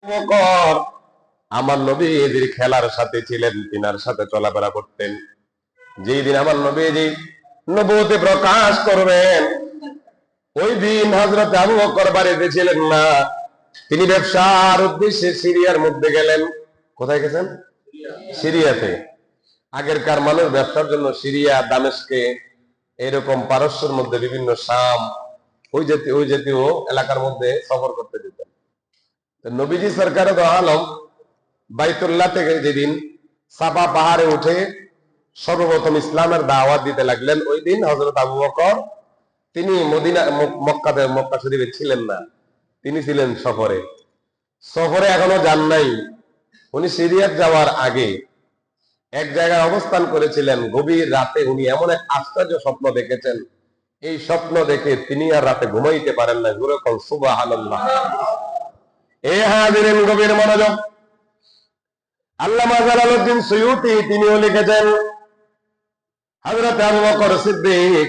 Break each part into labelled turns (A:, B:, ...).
A: বকর আমার নবীজির খেলার সাথে ছিলেন, তিনার সাথে চলাফেরা করতেন। যেই দিন আমার নবীজি নবুয়ত প্রকাশ করবেন, ওই দিন হযরত আবু বকর বাড়িতে ছিলেন না। তিনি ব্যবসার উদ্দেশ্যে সিরিয়ার মধ্যে গেলেন। কোথায় গেছেন? সিরিয়াতে। আগেরকার মানুষ ব্যবসার জন্য সিরিয়া, দামেস্কে, এরকম পারস্যের মধ্যে বিভিন্ন শাম, ওই জাতীয় এলাকার মধ্যে সফর করতে যেতেন। নবীজি সরকার দো আলম বাইতুল্লাহ থেকে যেদিন সাফা পাহাড়ে উঠে সর্বপ্রথম ইসলামের দাওয়াত দিতে লাগলেন, ওই দিন হযরত আবু বকর তিনি মক্কা শরীফে ছিলেন না, তিনি ছিলেন সফরে। সফরে এখনো যান নাই। উনি সিরিয়াত যাওয়ার আগে এক জায়গায় অবস্থান করেছিলেন। গভীর রাতে উনি এমন এক আশ্চর্য স্বপ্ন দেখেছেন, এই স্বপ্ন দেখে তিনি আর রাতে ঘুমাইতে পারেন না। যেরকম সুবহানাল্লাহ। এই হাজিরিন, গভীর মনোযোগ। আল্লামা জালালউদ্দিন সুয়ুতি তিনিও লিখেছেন, হযরত আবু বকর সিদ্দিক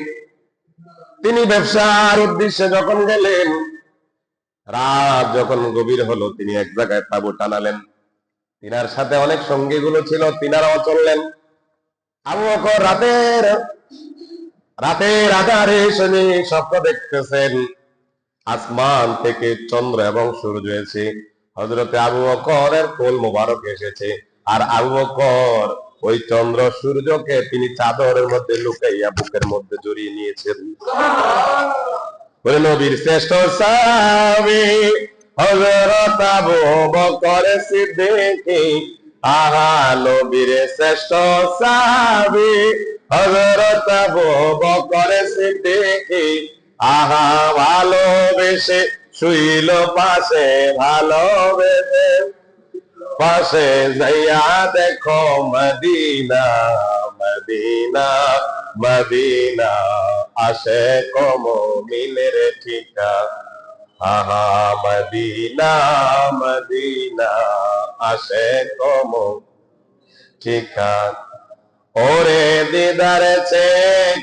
A: তিনি ব্যবসার উদ্দেশ্যে যখন গেলেন, রাত যখন গভীর হলো, তিনি এক জায়গায় তাঁবু টানালেন। তিনার সাথে অনেক সঙ্গীগুলো ছিল, তিনারাও চললেন। আবু বকর রাতের আধারে শুনে স্বপ্ন দেখতেছেন, আসমান থেকে চন্দ্র এবং সূর্য এসে হযরতে আবু বকরের কোল মোবারক এসেছে। আর আবু বকর ওই চন্দ্র সূর্যকে তিনি চাদরের মধ্যে লুকাইয়া বুকের মধ্যে জড়িয়ে নিয়েছেন। নবীর শ্রেষ্ঠ সাহাবী হযরত আবু বকর সিদ্দিক, আহা নবীর শ্রেষ্ঠ সাহাবী হযরত আবু বকর সিদ্দিক, আহা ভালোবেসে শুইল পাশে, ভালোবেসে পাশে যাইয়া দেখো মদিনা, মদিনা, মদিনা, আশিক মুমিনের ঠিকানা। আহা মদিনা, মদিনা, আশিক মুমিনের ঠিকানা। ওরে দিদারে ছে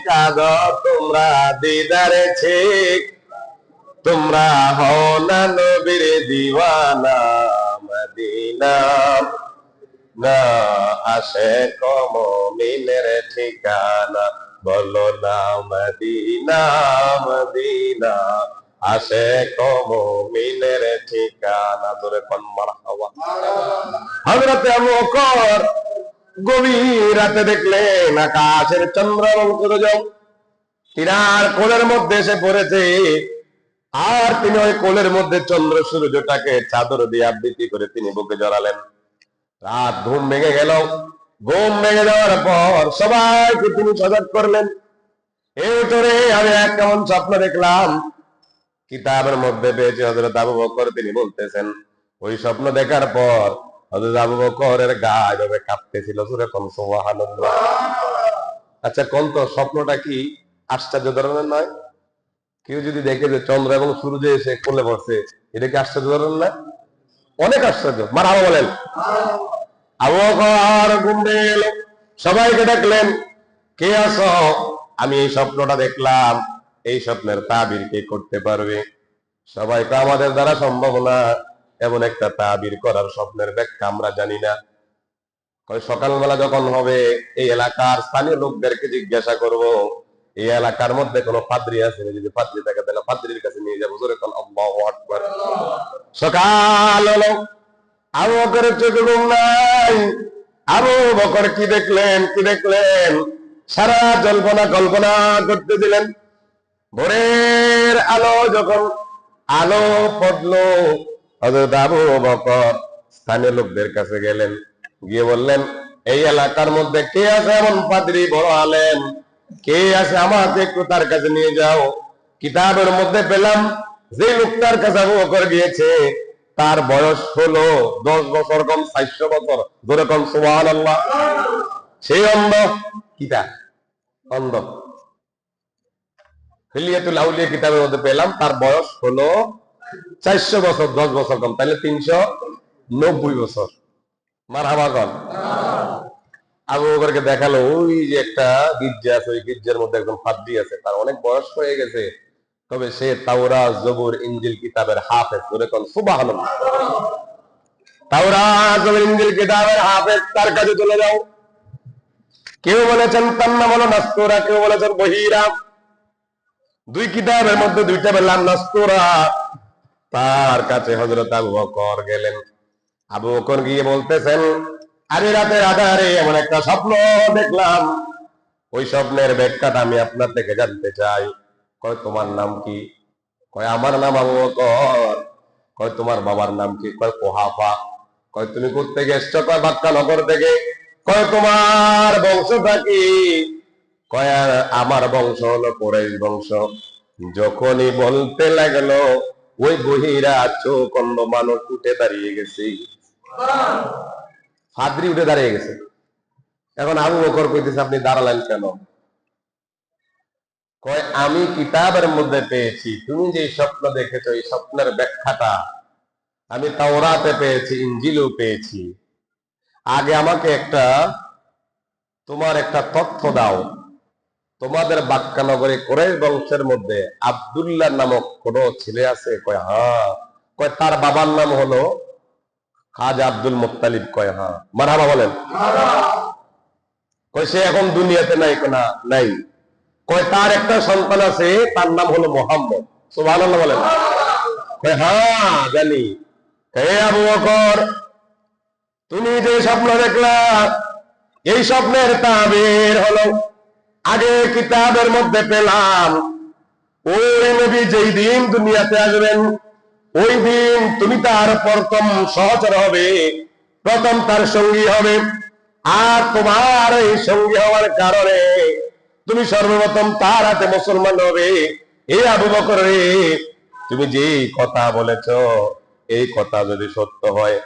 A: কাঁদো তোমরা, দিদারে ছে তোমরা হও না নবীর দিওয়ানা, মদিনা না আশিক মুমিনের ঠিকানা। বলো না মদিনা, মদিনা, আশিক মুমিনের ঠিকানা। জোরে কোন মারহাবা। হযরত আবু বকর গভীর রাতে দেখলেন আকাশের চন্দ্র এবং সূর্য তিনার কোলের মধ্যে এসে পড়েছে। আর তিনি ওই কোলের মধ্যে চন্দ্র সূর্যটাকে চাদর দিয়ে আবৃত্তি করে তিনি বুকে জড়ালেন। রাত ঘুম ভেঙে গেল। ঘুম ভেঙে যাওয়ার পর সবাইকে তিনি সজাগ করলেন, এই উঠরে আমি এক কেমন স্বপ্ন দেখলাম। কিতাবের মধ্যে পেয়েছি হযরত আবু বকর তিনি বলতেছেন, ওই স্বপ্ন দেখার পর হযরত আবু বকরের গা এভাবে কাঁপতেছিল। যেরকম সুবহানাল্লাহ। আচ্ছা কোন তো স্বপ্নটা কি আশ্চর্য ধরনের নয়? কেউ যদি দেখে যে চন্দ্র এবং সূর্য এসে কোলে বসে, এটা কি আশ্চর্য ধরনের না? অনেক আশ্চর্য। মারহাবা বলেন। আবু বকর ঘুম ভেঙে গেল, সবাইকে ডাকলেন, কে আছো? আমি এই স্বপ্নটা দেখলাম, এই স্বপ্নের তাবির কে করতে পারবে? সবাইকে আমাদের দ্বারা সম্ভব না, এমন একটা তাবির করার স্বপ্নের ব্যাখ্যা আমরা জানি না। সকালবেলা যখন হবে এই এলাকার স্থানীয় লোকদেরকে জিজ্ঞাসা করব, এই এলাকার মধ্যে কোনো পাদ্রী আছে? যদি পাদ্রী থাকে তাহলে পাদ্রীর কাছে নিয়ে যাবো। জোরে কোন আল্লাহু আকবার। সকাল হলো, আবু বকরের চোখে ঘুম নাই। আবু বকর কি দেখলেন, কি দেখলেন? সারা জল্পনা কল্পনা করতে দিলেন। ভোরের আলো যখন আলো পড়লো, হযরত আবু বকর স্থানীয় লোকদের কাছে গেলেন, গিয়ে বললেন, এই এলাকার মধ্যে কে আছে এমন পাদ্রী, বড় আলেম? কে আছে? আমাকে একটু তার কাছে নিয়ে যাও। কিতাবের মধ্যে পেলাম যে লোকটার কাছে আবু বকর গিয়েছে তার বয়স হলো 10 বছর কম 400 বছর। ধরে কম সুবহানাল্লাহ। সেই অন্ধ কিতাব অন্ধ হিলিয়াতুল আউলিয়া কিতাবের মধ্যে পেলাম তার বয়স হলো 400 বছর, 10 বছর কম, তাহলে 390 বছর। মারহাবা কন। আবু বকরকে দেখালো, ওই যে একটা গির্জা আছে, ওই গির্জার মধ্যে একজন পাদ্রী আছে, তার অনেক বয়স হয়ে গেছে, তবে সে তাওরাত, জবুর, ইনজিল কিতাবের হাফেজ। ধরে কোন সুবহানাল্লাহ। তাওরাত ও ইনজিল কিতাবের হাফেজ তার কাছে চলে যাও। কেউ বলেছেন তার নাম হলো নাস্তুরা, কেউ বলেছেন বহিরা। দুই কিতাবের মধ্যে দুইটা বললাম নাস্তুরা। তার কাছে হযরত আবু বকর গেলেন। আবু বকর গিয়ে বলতেছেন, আরে রাতের আধারে এমন একটা স্বপ্ন দেখলাম, ওই স্বপ্নের ব্যাখ্যাটা আমি আপনার থেকে জানতে চাই। কয় তোমার নাম কি? কয় আমার নাম আবু বকর। কয় তোমার বাবার নাম কি? কয় কুহাফা। কয় তুমি কোত্থেকে এসছো? কয় মক্কা নগর থেকে। কয় তোমার বংশটা কি? কয় আমার বংশ হলো কুরাইশ বংশ। যখনই বলতে লাগলো, ওই বহিরা চোখ অন্ধ মানুষ উঠে দাঁড়িয়ে গেছে, ফাদরি উঠে দাঁড়িয়ে গেছে। এখন আবু বকর কইতেছে, আপনি দাঁড়ালেন কেন? কয় আমি কিতাবের মধ্যে পেয়েছি, তুমি যে স্বপ্ন দেখেছো এই স্বপ্নের ব্যাখ্যাটা আমি তাওরাতে পেয়েছি, ইনজিলেও পেয়েছি। আগে আমাকে তোমার একটা তথ্য দাও। তোমাদের বাক্কা নগরে কুরাইশ বংশের মধ্যে আব্দুল্লাহ নামক কোন ছেলে আছে? কয় হ্যাঁ। কয় তার বাবার নাম হলো খাজা আব্দুল মুত্তালিব। কয় হ্যাঁ। মারহাবা বলেন। কয় সে এখন দুনিয়াতে নাই? না, নাই। কয় তার একটা সন্তান আছে, তার নাম হলো মুহাম্মদ। সুবহানাল্লাহ বলেন। কয় হ্যাঁ জানি। হে আবু বকর, তুমি যে স্বপ্ন দেখলা এই স্বপ্নের তাবির হলো, আগে কিতাবের মধ্যে পেলাম ওই নবী যেই দিন দুনিয়াতে আসবেন, ওই দিন তুমি তার প্রথম সহচর হবে, প্রথম তার সঙ্গী হবে। আর তোমার এই সঙ্গী হওয়ার কারণে তুমি সর্বপ্রথম তার হাতে মুসলমান হবে। এই আবু বকর রে, তুমি যে কথা বলেছ এই কথা যদি সত্য হয়,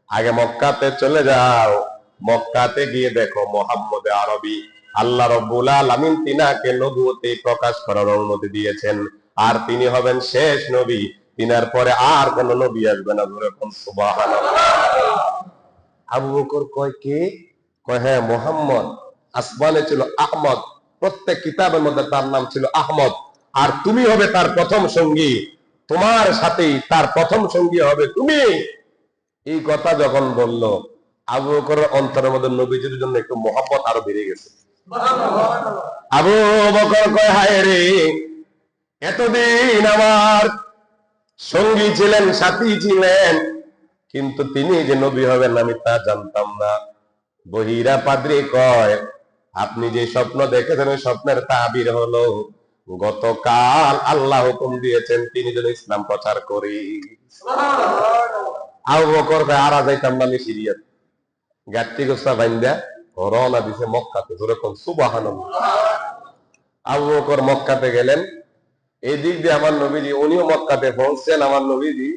A: আগে মক্কাতে চলে যাও। মক্কাতে গিয়ে দেখো মুহাম্মদ আরবি আল্লাহ রাব্বুল আলামিন তিনাকে নবুয়তে প্রকাশ করার অনুমতি দিয়েছেন, আর তিনি হবেন শেষ নবী। তিনার পরে আর কোন নবী আসবে না। যেরকম সুবহানাল্লাহ। আবু বকর কয় কে? কয় হ্যাঁ মুহাম্মদ। আসমানে ছিল আহমদ, প্রত্যেক কিতাবের মধ্যে তার নাম ছিল আহমদ, আর তুমি হবে তার প্রথম সঙ্গী, তোমার সাথেই তার প্রথম সঙ্গী হবে তুমি। এই কথা যখন বলল, আবু বকরের অন্তরের মধ্যে নবীজির জন্য একটু মহব্বত আরো বেড়ে গেছে। আবু বকর কয় হায় রে, এতদিন আমার সঙ্গী ছিলেন, সাথী ছিলেন, কিন্তু তিনি যে নবী হবেন আমি তা জানতাম না। বহিরা পাদ্রী কয়, আপনি যে স্বপ্ন দেখেছেন ওই স্বপ্নের তাবির হলো, গতকাল আল্লাহ হুকুম দিয়েছেন তিনি যেন ইসলাম প্রচার করি। আবু বকর কয় আর যাইতাম না, আমি সিরিয়াস গাট্টি গোসা বাইন্দা রওনা দিছে মক্কাতে। যেরকম সুবহানাল্লাহ। আবু বকর মক্কাতে গেলেন। এই দিক দিয়ে আমার নবীজি, উনিও মক্কাতে পৌঁছছেন। আমার নবীজি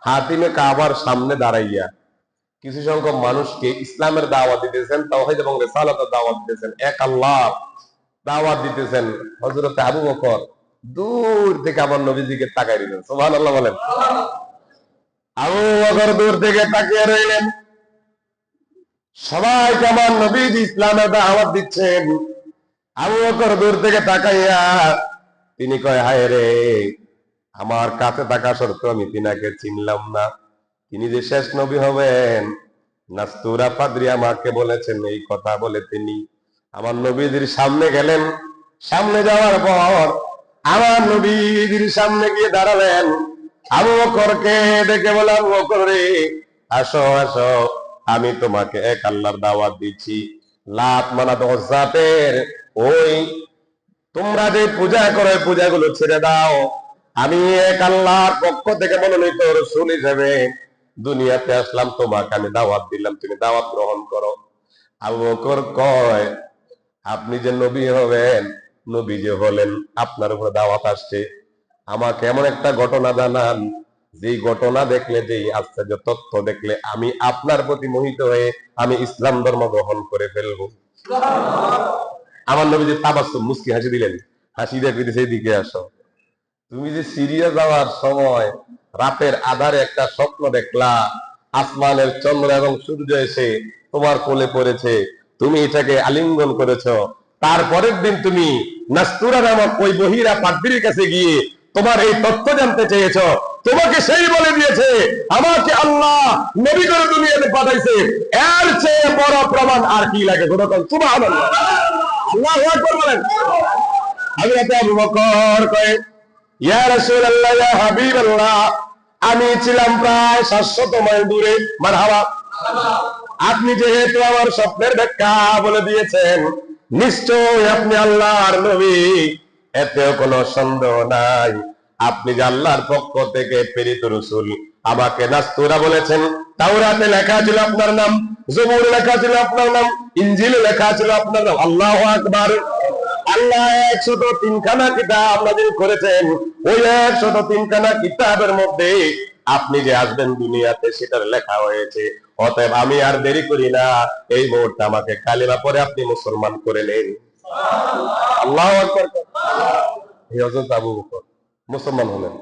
A: হাতিমে কাবার সামনে দাঁড়াইয়া কিছু সংখ্যক মানুষকে ইসলামের দাওয়াত দিতেছেন, তাওহীদ এবং রিসালাতের দাওয়াত দিতেছেন, এক আল্লাহ দাওয়াত দিতেছেন। হযরত আবু বকর দূর থেকে আমার নবীজিকে তাকায় রইলেন। সুবহানাল্লাহ বলেন। আবু বকর দূর থেকে তাকিয়ে রইলেন। সবাইকে আমার নবীজি ইসলামের দাওয়াত দিচ্ছেন। আবু বকর দূর থেকে তাকাইয়া তিনি কয় হায় রে, আমার কাছে থাকা সত্ত্বেও আমি তিনাকে চিনলাম না। তিনি যে শেষ নবী হবেন, নাস্তুরা পাদ্রী আমাকে বলেছেন এই কথা বলে তিনি আমার নবীজির সামনে গেলেন। সামনে যাওয়ার পর আমার নবীজির সামনে গিয়ে দাঁড়ালেন। আবু বকরকে ডেকে বলে, আবু বকর রে, আসো আসো, আমি তোমাকে এক আল্লাহর দাওয়াত দিচ্ছি। লাত মানাত উজ্জাতের ওই তোমরা যে পূজা করো পূজাগুলো ছেড়ে দাও। আমি এক আল্লাহর পক্ষ থেকে মনোনীত রাসূল হিসেবে দুনিয়াতে আসলাম, তোমাকে আমি দাওয়াত দিলাম, তুমি দাওয়াত গ্রহণ করো। আবু বকর কয়, আপনি যে নবী হবেন, নবী যে হলেন, আপনার উপরে দাওয়াত আসছে, আমাকে এমন একটা ঘটনা জানান যেই ঘটনা দেখলে, যেই আশ্চর্য তথ্য দেখলে আমি আপনার প্রতি মোহিত হয়ে আমি ইসলাম ধর্ম গ্রহণ করে ফেলবো। আমার নবী যে তাবাসসুম মুস্কি হাসি দিলেন, হাসি দিয়ে কইতেছে এদিকে আসো। তুমি যে সিরিয়া যাওয়ার সময় রাতের আধারে একটা স্বপ্ন দেখলা, আসমানের চন্দ্র এবং সূর্য এসে তোমার কোলে পড়েছে, তুমি এটাকে আলিঙ্গন করেছো। তারপরের দিন তুমি নাস্তুরা নামক ওই বহিরা পাদ্রীর কাছে গিয়ে তোমার এই তথ্য জানতে চেয়েছো, তোমাকে সেই বলে দিয়েছে আমাকে আল্লাহ নবী করে দুনিয়াতে পাঠাইছে, এর চেয়ে বড় প্রমাণ আর কি লাগে? সুবহানাল্লাহ, আল্লাহু আকবার বলেন। হযরত আবু বকর কয়, ইয়া রাসূলুল্লাহ, ইয়া হাবিবাল্লাহ, আমি ছিলাম প্রায় 700 মাইল দূরে। মারহাবা। আপনি যেহেতু আমার স্বপ্নের ব্যাখ্যা বলে দিয়েছেন, নিশ্চয় আপনি আল্লাহর নবী, এতেও কোনো সন্দেহ নাই আপনি যে আল্লাহর পক্ষ থেকে প্রেরিত রাসূল। আমাকে নাস্তুরা বলেছেন, তাওরাতে লেখা ছিল আপনার নাম, জবুরে লেখা ছিল আপনার নাম, ইনজিলে লেখা ছিল আপনার নাম। আল্লাহু আকবার। আল্লাহ 103 খানা কিতাব নাযিল করেছেন, ওই 103 খানা কিতাবের মধ্যে আপনি যে আসবেন দুনিয়াতে সেটার লেখা হয়েছে। অতএব আমি আর দেরি করি না, এই মুহূর্তে আমাকে কালিমা পড়ে আপনি মুসলমান করে নেন। আল্লাহু আকবার। হযরত আবু বকর মুসলমান হলেন।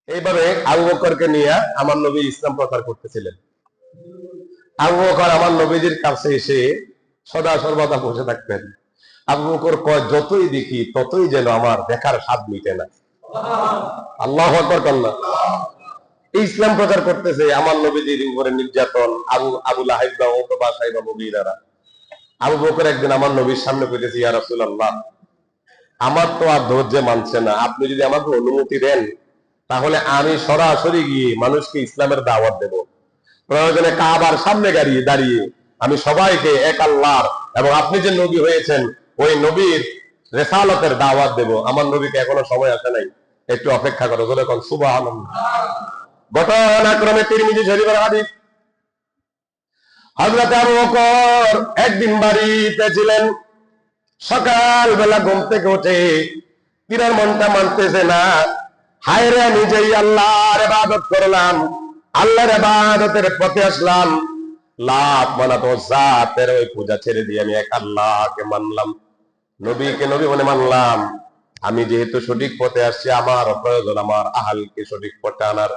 A: এইভাবে আবু বকরকে নিয়ে আমার নবী ইসলাম প্রচার করতেছিলেন। আবু বকর আমার নবীজির কাছে এসে সদা সর্বদা বসে থাকতেন। আবু বকর কয়, যতই দেখি ততই যেন আমার দেখার স্বাদ মিটে না। আল্লাহু আকবার কন্যা। ইসলাম প্রচার করতেছে, আমার নবীজির উপরে নির্যাতন, আবু লাহাব বা উতবা সাইবা মুগীরারা। আবু বকর একদিন আমার নবীর সামনে কইতেছে, ইয়া রাসূলুল্লাহ, আমার তো আর ধৈর্য মানছে না, আপনি যদি আমাকে অনুমতি দেন তাহলে আমি সরাসরি গিয়ে মানুষকে ইসলামের দাওয়াত দেব। প্রয়োজনে কাবার সামনে দাঁড়িয়ে আমি সবাইকে এক আল্লাহর এবং আপনি যে নবী হয়েছেন ওই নবীর রিসালাতের দাওয়াত দেব। আমার নবীকে এখনো সময় আসে নাই, একটু অপেক্ষা করো। যখন সুবহানাল্লাহ। ঘটনাক্রমে তিরমিজি শরীফের হাদিস, হযরত আবু বকর একদিন বাড়িতে ছিলেন। সকাল বেলা ঘুম থেকে উঠে তিনার মনটা মানতেছে না, হায় রে, আমি যেই আল্লাহর ইবাদত করলাম, আল্লাহর ইবাদতের পথে আসলাম, লাত মানাত জাতের ওই পূজা ছেড়ে দিয়ে আমি এক আল্লাহকে মানলাম, নবীকে নবী বলে মানলাম। আমি যেহেতু সঠিক পথে আসছি, আমার প্রয়োজন আমার আহলকে সঠিক পথে আনার।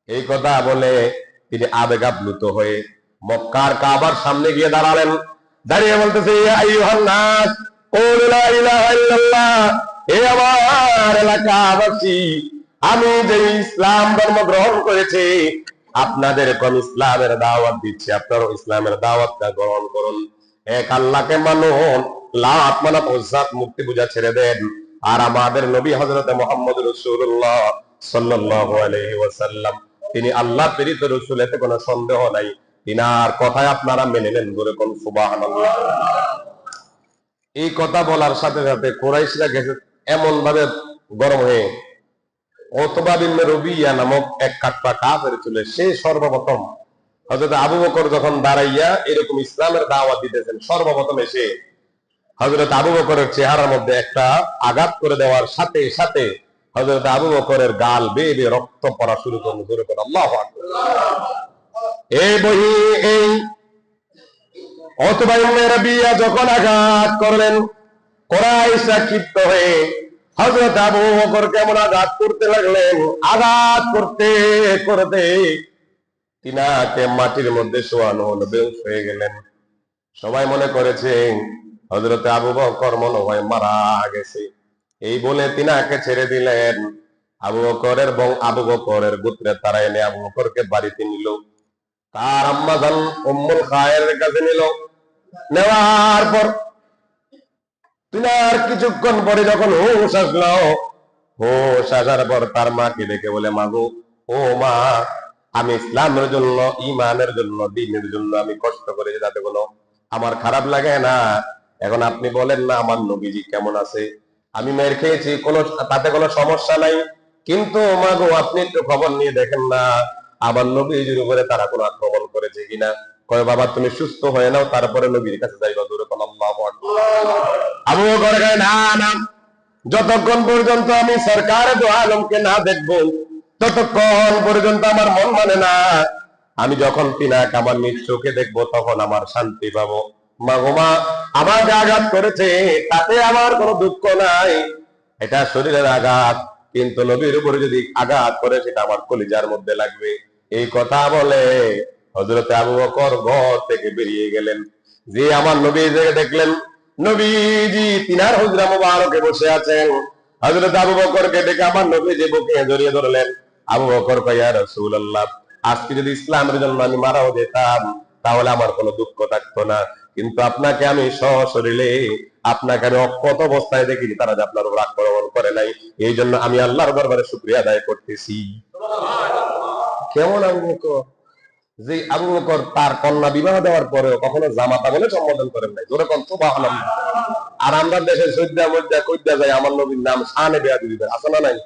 A: এই কথা বলে তিনি আবেগাপ্লুত হয়ে মক্কার কাবার সামনে গিয়ে দাঁড়ালেন। দাঁড়িয়ে বলতেছে, ইয়া আইয়ুহান নাস কুলু লা ইলাহা ইল্লাল্লাহ, হে আমার এলাকাবাসী, আমি যে ইসলাম ধর্ম গ্রহণ করেছি, আপনাদের কোন ইসলামের দাওয়াত দিচ্ছি, আপনারা ইসলামের দাওয়াতটা গ্রহণ করুন, এক আল্লাহকে মানুন, লাত মানাত উজ্জাত মূর্তি পূজা ছেড়ে দেন। আর আমাদের নবী হযরত মুহাম্মদ রাসূলুল্লাহ সাল্লাল্লাহু আলাইহি ওয়াসাল্লাম, তিনি আল্লাহ প্রেরিত রাসূল, এতে কোনো সন্দেহ নাই। তিনার কথায় আপনারা মেনে নেন। বলে কোন সুবহানাল্লাহ। এই কথা বলার সাথে সাথে কুরাইশরা গেছে এমন ভাবে গরম হয়ে, উতবা বিন রবিয়া নামক এক কাটপা কাফের ছিল, সে সর্বপ্রথম হযরত আবু বকর যখন দাঁড়াইয়া এরকম ইসলামের দাওয়াত দিতেছেন, সর্বপ্রথম এসে হযরত আবু বকরের চেহারার মধ্যে একটা আঘাত করে দেওয়ার সাথে সাথে হযরত আবু বকরের গাল বেয়ে বেয়ে রক্ত পড়া শুরু করলো। জোরে করে আল্লাহু আকবার। এই বহি এই উতবা বিন রবিয়া যখন আঘাত করলেন, কুরাইশরা ক্ষিপ্ত হয়ে হযরত আবু বকর কেমন আঘাত করতে লাগলেন। আঘাত করতে করতে তিনাকে মাটির মধ্যে শোয়ানো হলো, বেহুশ হয়ে গেলেন। সবাই মনে করেছে হযরত আবু বকর মনে হয় মারা গেছে। এই বলে তিনাকে ছেড়ে দিলেন। আবু বকরের গোত্রের তারা এনে আবু বকরকে বাড়িতে নিল, তার আম্মা জান উম্মুল খায়েরের কাছে নিল। নেওয়ার পর তিনার কিছুক্ষণ পরে যখন হুঁশ আসলো, হুঁশ আসার পর তার মাকে ডেকে বলে, মাগো, ও মা, আমি ইসলামের জন্য, ইমানের জন্য, দ্বীনের জন্য আমি কষ্ট করেছি, যাতে কোনো আমার খারাপ লাগে না। এখন আপনি বলেন না আমার নবীজি কেমন আছে? আমি মের খেয়েছি, তাতে কোনো সমস্যা নাই, কিন্তু মাগো আপনি একটু খবর নিয়ে দেখেন না আমার নবীজির উপরে তারা কোনো আক্রমণ করেছে কিনা। কয়, বাবা তুমি সুস্থ হয়ে নাও, তারপরে নবীর কাছে যাইবা। দূরে কোন আল্লাহু আকবার। আবু বকর কয়, না না, যতক্ষণ পর্যন্ত আমি সরকার দো আলমকে না দেখবো ততক্ষণ পর্যন্ত আমার মন মানে না। আমি যখন তিনাকে আমার নিজ চোখে দেখবো তখন আমার শান্তি পাবো। মা গো মা, আমাকে আঘাত করেছে, তাতে আমার কোনো দুঃখ নাই, এটা শরীরের আঘাত, কিন্তু নবীর উপরে যদি আঘাত করে সেটা আমার কলিজার মধ্যে লাগবে। এই কথা বলে হযরত আবু বকর ঘর থেকে বেরিয়ে গেলেন। যে আমার নবী দেখলেন নবীজি তিনার হুজরা মুবারকে বসে আছেন, হযরত আবু বকরকে ডেকে আমার নবীজি বুকে জড়িয়ে ধরলেন। আবু বকর কয় ইয়া রাসূলুল্লাহ, আজকে যদি ইসলামের জন্য আমি মারাও যেতাম তাহলে আমার কোনো দুঃখ থাকতো না, কিন্তু আপনাকে আমি সশরীরে আপনাকে আমি অক্ষত অবস্থায় দেখিনি, তারা যে আপনার উপর আক্রমণ করে নাই, এই জন্য আমি আল্লাহর দরবারে শুকরিয়া আদায় করতেছি। কেমন আবু বকর, যে আবু বকর তার কন্যা বিবাহ দেওয়ার পরেও কখনো জামাতা বলে সম্বোধন করেন নাই, জোরে কোন সুবহানাল্লাহ। আর আমরা দেশের সৈদ্যা মধ্যে কইতে যাই আমার নবীর নাম শানে বেয়াদবি আছে না নাই?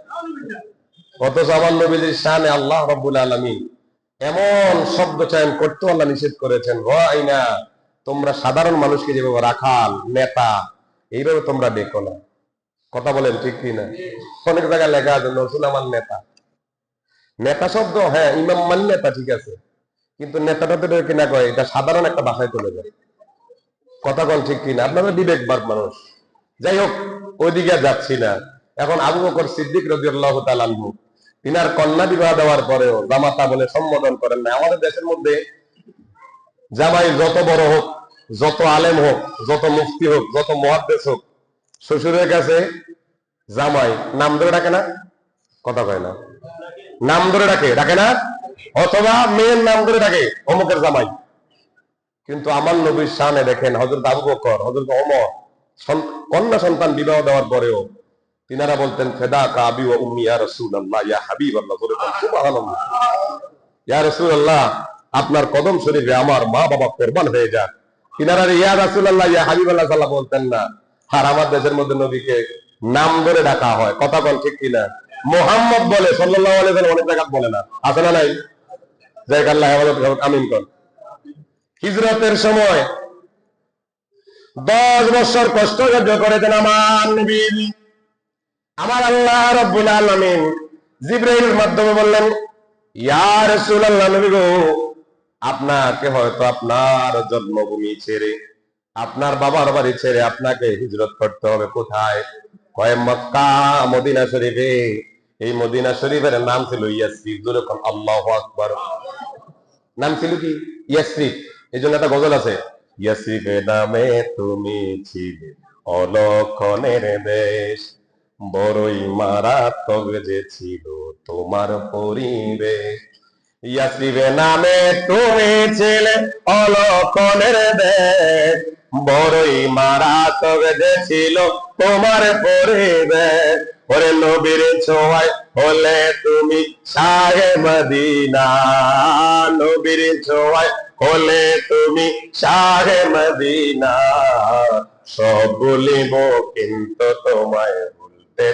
A: অথচ আমার নবীর শানে আল্লাহ রাব্বুল আলামিন এমন শব্দ চয়ন করতে আল্লাহ নিষেধ করেছেন, রাইনা, তোমরা সাধারণ মানুষকে যেভাবে রাখাল নেতা এইভাবে তোমরা দেখো না। কথা বলেন ঠিক কি না? অনেক জায়গায় লেখা আছে নজরুল আমার নেতা। নেতা শব্দ, হ্যাঁ ইমাম মানে নেতা, ঠিক আছে, কিন্তু নেতাটা তো কিনা কয় এটা সাধারণ একটা ভাষায় চলে যায়। কথা বল ঠিক কিনা? আপনারা বিবেকবান মানুষ। যাই হোক, ওইদিকে যাচ্ছি না। এখন আবু বকর সিদ্দিক রাদিয়াল্লাহু তাআলা আনহু তিনার কন্যা বিবাহ দেওয়ার পরেও জামাতা বলে সম্বোধন করেন না। আমাদের দেশের মধ্যে জামাই যত বড় হোক, যত আলেম হোক, যত মুফতি হোক, যত মুহাদ্দিস হোক, শ্বশুরের কাছে জামাই নাম ধরে ডাকে না? কথা কয় না? নাম ধরে ডাকে না? অথবা মেয়ের নাম ধরে ডাকে অমুকের জামাই। কিন্তু আমার নবীর শানে দেখেন, হযরত আবু বকর, হযরত ওমর কন্যা সন্তান বিবাহ দেওয়ার পরেও তিনারা বলতেন ফিদাকা আবি ওয়া উম্মি ইয়া রাসূলুল্লাহ ইয়া হাবিবাল্লাহ, সুবহানাল্লাহ, ইয়া রাসূলুল্লাহ আপনার কদম শরীফে আমার মা বাবা কুরবান হয়ে যাক। তিনারা ইয়া রাসূলুল্লাহ ইয়া হাবিবাল্লাহ সাল্লাল্লাহু বলতেন না। আর আমার দেশের মধ্যে নবীকে নাম ধরে ডাকা হয়। কথা বল ঠিক কিনা? মুহাম্মদ বলে, সাল্লাল্লাহু আলাইহি ওয়াসাল্লাম অনেক জায়গা বলে না, আছে না নাই? যাক আল্লাহ হেফাজত করুন, আমিন কোন। হিজরতের সময় 10 বছর কষ্ট সহ্য করেছেন আমার নবী। আমার আল্লাহ রাব্বুল আলামিন জিবরাইলের মাধ্যমে বললেন, ইয়া রাসূলুল্লাহ, নবী গো, আপনাকে হয়তো আপনার জন্মভূমি ছেড়ে, আপনার বাবার বাড়ি ছেড়ে আপনাকে হিজরত করতে হবে। কোথায়? কয় মক্কা মদিনা শরীফে। এই মদিনা শরীফের নাম ছিল ইয়াসরিব। যখন আল্লাহু আকবার, নাম ছিল কি? ইয়াসরিব। এই জন্য একটা গজল আছে, ইয়াসরিবে নামে তুমি ছিলে অলক্ষণের দেশ, বড়ই মারাত্মক যে ছিল তোমার পরিবেশ। ইয়াসরিবে নামে তুমি ছিলে অলক্ষণের দেশ, বড়ই মারাত্মক যে ছিল তোমার পরিবেশ। ওরে নবীর ছোঁয়ায় হলে তুমি শাহে মদিনা, নবীর ছোঁয়ায় হলে তুমি শাহে মদিনা। সব বলিব কিন্তু তোমায় ভুলতে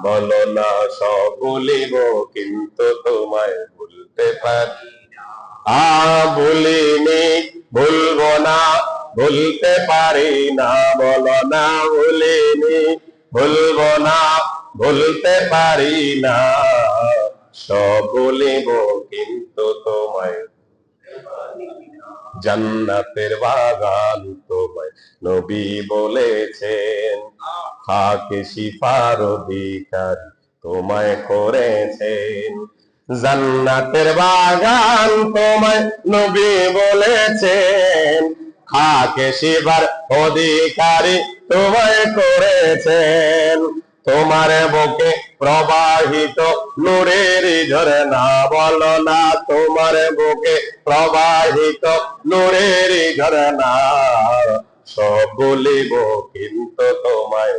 A: বলো না, সব বলিব কিন্তু তোমায় ভুলতে পারি। ভুলিনি, ভুলবো না, ভুলতে পারি না, বলো না ভুলিনি, ভুলবো না, ভুলতে পারি না। সব বলিব কিন্তু তোমায়, জান্নাতের বাগান তোমায় নবী বলেছেন, খাকে শিফার অধিকার তোমায় করেছেন। জান্নাতের বাগান তোমায় নবী বলেছেন, খাকে শিফার অধিকারী তোমায় করেছেন। তোমার বুকে প্রবাহিত নূরের ঝরনা, বলো না তোমার বুকে প্রবাহিত নূরের ঝরনা। সব বলিব কিন্তু তোমায়,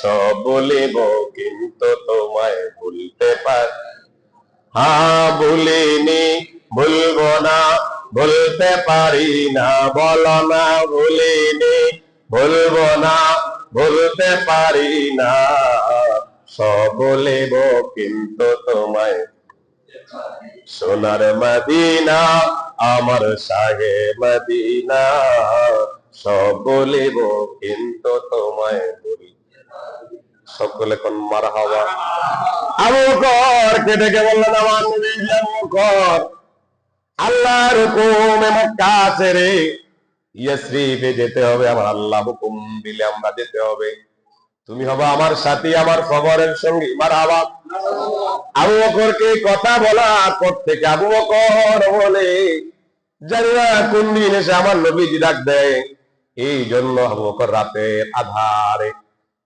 A: সব বলিব কিন্তু তোমায় ভুলতে পারি। ভুলিনি, ভুলবো না, ভুলতে পারি না, বলো না ভুলিনি, ভুলবো না, ভুলতে পারি না। সব বলিব কিন্তু তোমায়, সোনার মদিনা আমার শাহে মদিনা। সব বলিব কিন্তু তোমায় বলি। সকলে কোন মারহাবা। আবু বকর কে ডেকে বললেন, আমার নবী আবু বকর, আল্লাহর হুকুমে মক্কা ছেড়ে ইয়াসরিবে যেতে হবে। আমার আল্লাহ হুকুম দিলে আমরা যেতে হবে। তুমি হবে আমার সাথী, আমার খবরের সঙ্গী। মারহাবা। আবু বকরকে কথা বলা প্রত্যেকে আবু বকর বলে, জানি না কোন দিন এসে আমার নবীজি ডাক দেয়। এই জন্য আবু বকর রাতের আধারে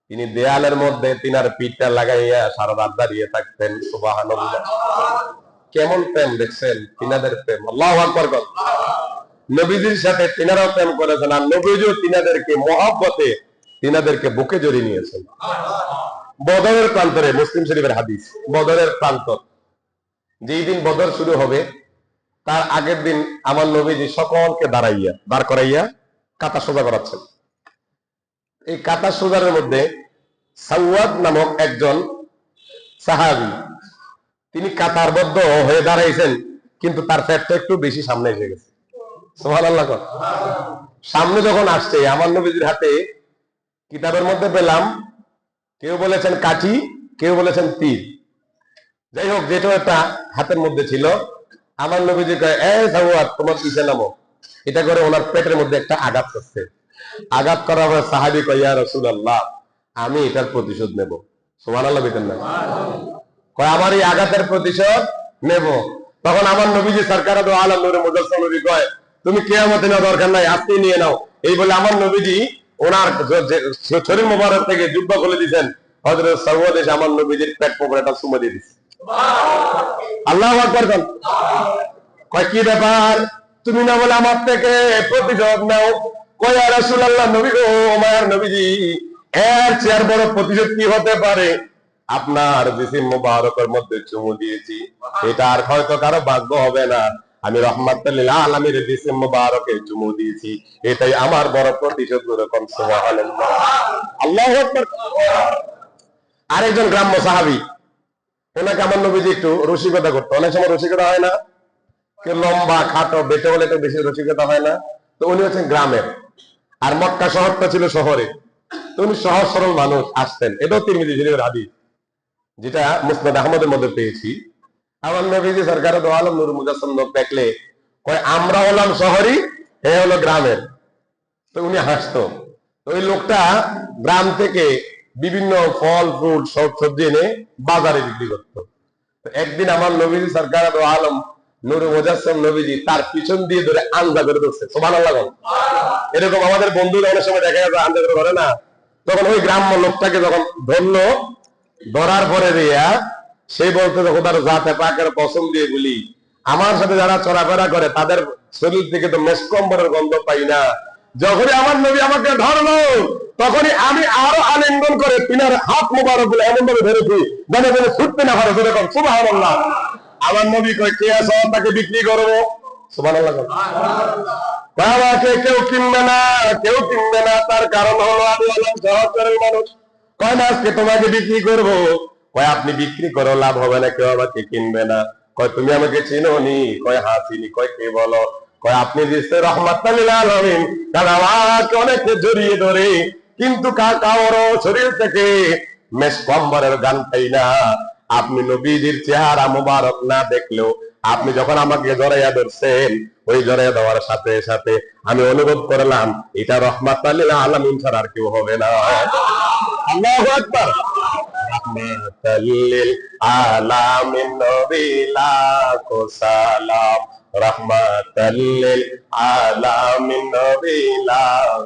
A: তিনি দেয়ালের মধ্যে তিনার পিঠটা লাগাইয়া সারা রাত দাঁড়িয়ে থাকতেন। সুবহানাল্লাহ। কেমন প্রেম দেখছেন তিনাদের প্রেম, আল্লাহু আকবার। নবীজির সাথে তিনারাও প্রেম করেছেন, আর নবীজিও তিনাদেরকে মহব্বতে তিনাদেরকে বুকে জড়িয়ে নিয়েছেন। বদরের প্রান্তরে, মুসলিম শরীফের হাদিস, বদরের প্রান্তর, যেই দিন বদর শুরু হবে তার আগের দিন আমার নবীজি সকলকে দাঁড় করাইয়া কাতা সোজা করাচ্ছেন। এই কাতা সোজার মধ্যে সাওয়াদ নামক একজন সাহাবী, তিনি কাতারবদ্ধ হয়ে দাঁড়াইছেন, কিন্তু তার পেটটা একটু বেশি সামনে এসে গেছে। সুবহানাল্লাহ। সামনে যখন আসছে, আমার নবীজির হাতে কিতাবের মধ্যে পেলাম, কেউ বলেছেন কাঠি, কেউ বলেছেন তীর, যাই হোক যেটা একটা হাতের মধ্যে ছিল। আমার নবীজি কয়, এ সাওয়াদ, তোমার পিছে নামো। এটা করে ওনার পেটের মধ্যে একটা আঘাত করছে। আঘাত করার পর সাহাবী কয়, ইয়া রাসূলুল্লাহ, আমি এটার প্রতিশোধ নেব। সুবহানাল্লাহ বলেন না? কয়, আমার এই আঘাতের প্রতিশোধ নেব। তখন আমার নবীজি সরকার দো আলম নূরে মুজাসসাম নবী কয়, তুমি কিয়ামতে নেওয়ার দরকার নাই, আজকেই নিয়ে নাও। এই বলে আমার নবীজি ওনার শরীর মোবারক থেকে জুব্বা খুলে দিয়েছেন। হযরত সাওয়াদ এসে আমার নবীজির পেট পকেটে একটা চুমু দিয়ে দিয়েছে। আল্লাহু আকবার। কয়, কি ব্যাপার, তুমি না বলে আমার থেকে প্রতিশোধ নাও? কয়, ইয়া রাসূলুল্লাহ, নবী গো, মায়ের নবীজি, এর চেয়ে বড় প্রতিশোধ কি হতে পারে? আপনার জিসিম মুবারকের মধ্যে চুমু দিয়েছি, এটা আর হয়তো কারো ভাগ্য হবে না। আমি রাহমাতুল লিল আলামিনের জিসিম মুবারকে চুমু দিয়েছি, এটাই আমার বড় প্রতিশোধ। এরকম সুবহানাল্লাহ, আল্লাহু আকবার। আরেকজন গ্রাম্য সাহাবী, ওনাকে আমার নবীজি একটু রসিকতা করতো। অনেক সময় রসিকতা হয় না, কেউ লম্বা খাটো বেটে বলে একটু বেশি রসিকতা হয় না। তো উনি হচ্ছেন গ্রামের, আর মক্কা শহরটা ছিল শহরে। তো উনি সহজ সরল মানুষ, আসতেন। এটাও তিরমিজি শরীফের হাদিস, যেটা মুসনাদ আহমদের মধ্যে পেয়েছি। আমার নবীজি সরকার দো আলম নূর মুজাসসাম লোক দেখলে কয়, আমরা হলাম শহরি, হে হলো গ্রামের। তো উনি হাসতো। তো ওই লোকটা গ্রাম থেকে বিভিন্ন ফল ফ্রুট সবজি এনে বাজারে বিক্রি করতো। একদিন আমার নবীজি সরকার দো আলম নূর মুজাসসাম নবীজি তার পিছন দিয়ে ধরে আঞ্জা করে ধরছে। সুবহানাল্লাহ। এরকম আমাদের বন্ধুরা অনেক সময় দেখা যাচ্ছে আঞ্জা করে ধরে না, তখন ওই গ্রাম্য লোকটাকে যখন ধরলো, ধরার পরে দিয়া সেই বলতে, খোদার জাতে পাকের কসম দিয়ে বলি, আমার সাথে যারা চলাফেরা করে তাদের শরীর থেকে তো মেসকম্বরের গন্ধ পাই না। যখনই আমার নবী আমাকে ধরলো, তখনই আমি আরো আলিঙ্গন করে তিনার হাত মোবারক গুলো এমন ভাবে ধরেছি যেন যেন ছুটতে না পারে। সেরকম সুবহানাল্লাহ। আমার নবী কয়, কে আছে তাকে বিক্রি করবো? সুবহানাল্লাহ। আমাকে কেউ কিনবে না, কেউ কিনবে না। তার কারণ হলো আমি হলাম সহচরের মানুষ। কয় না, আজকে তোমাকে বিক্রি করবো। কয়, আপনি বিক্রি করো, লাভ হবে না, কেউ আমাকে কিনবে না। কয়, তুমি আমাকে চিনো নি? কয়, হ্যাঁ চিনি। কয়, কে বলো? কয়, আপনি দিচ্ছে রাহমাতুল লিল আলামিন, কারণ আমাকে অনেকে জড়িয়ে ধরে, কিন্তু কারো শরীর থেকে মেসকম্বরের গান পাই না। আপনি নবীজির চেহারা মুবারক না দেখলেও আপনি যখন আমাকে জড়াইয়া ধরছেন, ওই জড়াইয়া দেওয়ার সাথে সাথে আমি অনুভব করলাম এটা রাহমাতুল লিল আলামিন ছাড়া আর কেউ হবে না। আল্লাহু আকবার। রাহমাতুল লিল আলামিন নবী লাখো সালাম, রাহমাতুল লিল আলামিন নবী লাখো।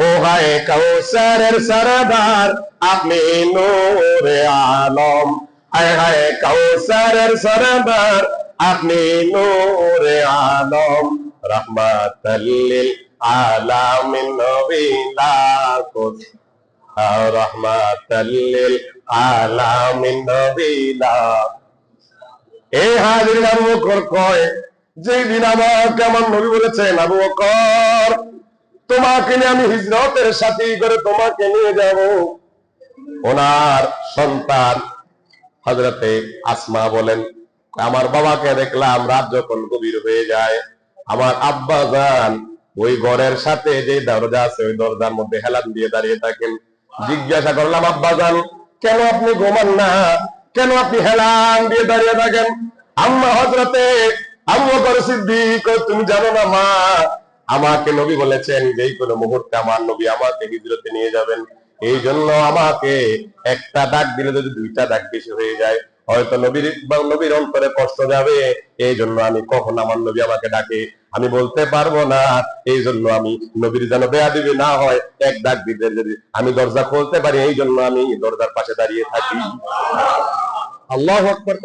A: ও হায় কাউসারের সরদার, আপনি নূরে আলম। হায় হায় কাউসারের সরদার, আপনি নূরে আলম। রাহমাতুল লিল আলামিন নবী লাখো, রাহমাতুল লিল আলামিন নবী লাখো। এই হাজির আবু বকর কয়, যেদিন আমাকে আমার নবী বলেছেন, আবু বকর তোমাকে নিয়ে আমি হিজরতের সাথী করে তোমাকে নিয়ে যাব। ওনার সন্তান হযরতে আসমা বলেন, আমার বাবাকে দেখলাম রাত যখন গভীর হয়ে যায়, আমার আব্বা জান ওই ঘরের সাথে যে দরজা আছে ওই দরজার মধ্যে হেলান দিয়ে দাঁড়িয়ে থাকেন। জিজ্ঞাসা করলাম, আব্বা জান কেন আপনি ঘুমান না, কেন আপনি হেলান দিয়ে দাঁড়িয়ে থাকেন? আম্মা হযরতে আবু বকর সিদ্দিক, তুমি জানো না মা, আমাকে নবী বলেছেন যে কোনো মুহূর্তে আমার নবী আমাকে হিজরতে নিয়ে যাবেন। এই জন্য আমাকে একটা ডাক দিলে যদি দুইটা ডাক বেশি হয়ে যায়, হয়তো নবীর অন্তরে কষ্ট যাবে। এই জন্য আমি কখন আমার নবী আমাকে ডাকে আমি বলতে পারবো না। এই জন্য আমি নবীর যেন বেয়াদবি না হয়, এক ডাক দিতে যদি আমি দরজা খুলতে পারি, এই জন্য আমি দরজার পাশে দাঁড়িয়ে থাকি। আল্লাহু আকবার।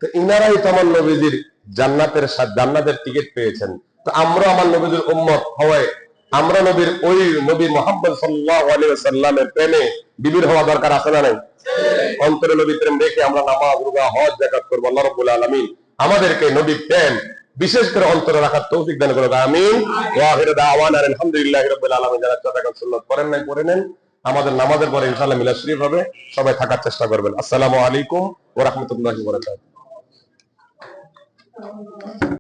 A: তো ইনারাই তো আমার নবীজির জান্নাতের টিকিট পেয়েছেন। তো আমরা আমার নবীজির উম্মত হওয়ায় আমরা নবীর ওই নবী মুহাম্মদ সাল্লাল্লাহু আলাইহি ওয়াসাল্লামের প্রেমে বিবির হওয়া দরকার আছে না নাই? অন্তরে নবী প্রেম রেখে আমরা নামাজ, রোজা, হজ, যাকাত করব। আল্লাহ রাব্বুল আলামিন আমাদেরকে নবী প্রেম বিশেষ করে অন্তরে রাখার তৌফিক দান করুন, আমিন। ওয়া আখিরু দাওয়ানা আলহামদুলিল্লাহি রাব্বিল আলামিন। যারা চাতাকাত সুন্নাত পড়েন নাই পড়ে নেন। আমাদের নামাজের পরে ইনশাআল্লাহ মিলাদ শরীফ হবে, সবাই থাকার চেষ্টা করবেন। আসসালামু আলাইকুম ওয়া রাহমাতুল্লাহি ওয়া বারাকাতুহু।